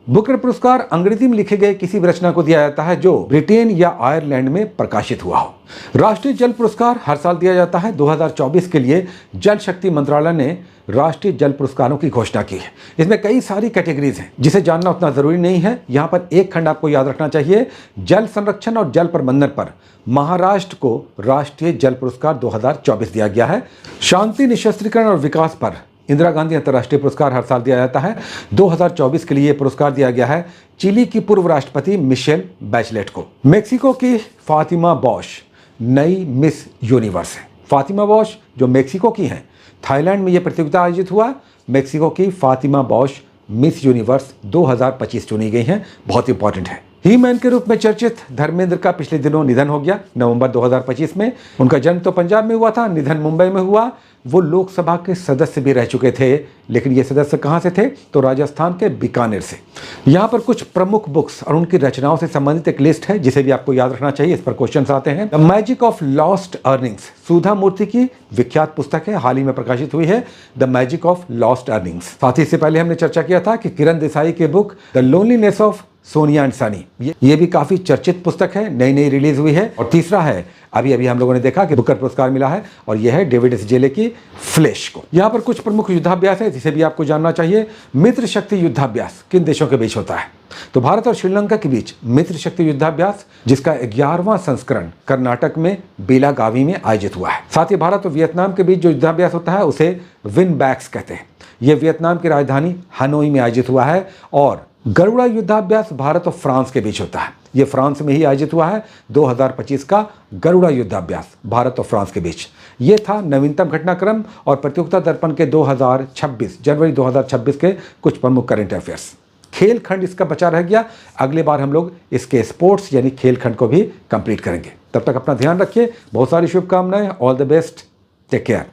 Booker पुरस्कार अंग्रेजी में लिखे गए किसी भी रचना को दिया जाता है जो ब्रिटेन या आयरलैंड में प्रकाशित हुआ हो। राष्ट्रीय जल पुरस्कार हर साल दिया जाता है। 2024 के लिए जल शक्ति मंत्रालय ने राष्ट्रीय जल पुरस्कारों की घोषणा की है। इसमें कई सारी कैटेगरीज हैं जिसे जानना उतना जरूरी नहीं है। यहाँ पर एक खंड आपको याद रखना चाहिए। जल संरक्षण और जल प्रबंधन पर महाराष्ट्र को राष्ट्रीय जल पुरस्कार 2024 दिया गया है। शांति, निशस्त्रीकरण और विकास पर इंदिरा गांधी अंतर्राष्ट्रीय पुरस्कार हर साल दिया जाता है। 2024 के लिए यह पुरस्कार दिया गया है चिली की पूर्व राष्ट्रपति मिशेल बैचलेट को। मेक्सिको की फातिमा बॉश नई मिस यूनिवर्स है। फातिमा बॉश जो मेक्सिको की हैं, थाईलैंड में यह प्रतियोगिता आयोजित हुआ। मेक्सिको की फातिमा बॉश मिस यूनिवर्स 2025 चुनी गई हैं। बहुत इंपॉर्टेंट है। ही मैन के रूप में चर्चित धर्मेंद्र का पिछले दिनों निधन हो गया, नवंबर 2025 में। उनका जन्म तो पंजाब में हुआ था, निधन मुंबई में हुआ। वो लोकसभा के सदस्य भी रह चुके थे, लेकिन ये सदस्य कहाँ से थे? तो राजस्थान के बीकानेर से। यहाँ पर कुछ प्रमुख बुक्स और उनकी रचनाओं से संबंधित एक लिस्ट है जिसे भी आपको याद रखना चाहिए। इस पर क्वेश्चंस आते हैं। The magic of lost earnings Sudha Murty की विख्यात पुस्तक है, हाल ही में प्रकाशित हुई है, the magic of lost earnings. साथ ही इससे पहले हमने चर्चा किया था कि किरण देसाई की book the loneliness of Sonia and Sunny, ये भी काफी चर्चित पुस्तक है, नई रिलीज हुई है। और तीसरा है, अभी हम लोगों ने देखा कि बुकर पुरस्कार मिला है, और यह है डेविड एस जेले की फ्लैश को। यहाँ पर कुछ प्रमुख युद्धाभ्यास है जिसे भी आपको जानना चाहिए। मित्र शक्ति युद्धाभ्यास किन देशों के बीच होता है? तो भारत और श्रीलंका के बीच मित्र शक्ति युद्धाभ्यास, जिसका 11वां संस्करण कर्नाटक में बेलागावी में आयोजित हुआ है। साथ ही भारत और वियतनाम के बीच जो युद्धाभ्यास होता है उसे विन बैक्स कहते हैं। यह वियतनाम की राजधानी हनोई में आयोजित हुआ है। और गरुड़ा युद्धाभ्यास भारत और फ्रांस के बीच होता है। यह फ्रांस में ही आयोजित हुआ है। 2025 का गरुड़ा युद्धाभ्यास भारत और फ्रांस के बीच। यह था नवीनतम घटनाक्रम और प्रतियोगिता दर्पण के 2026 जनवरी 2026 के कुछ प्रमुख करंट अफेयर्स। खेल खंड इसका बचा रह गया। अगले बार हम लोग इसके स्पोर्ट्स यानी खेल खंड को भी कंप्लीट करेंगे। तब तक अपना ध्यान रखिए। बहुत सारी शुभकामनाएं। All the best. Take care.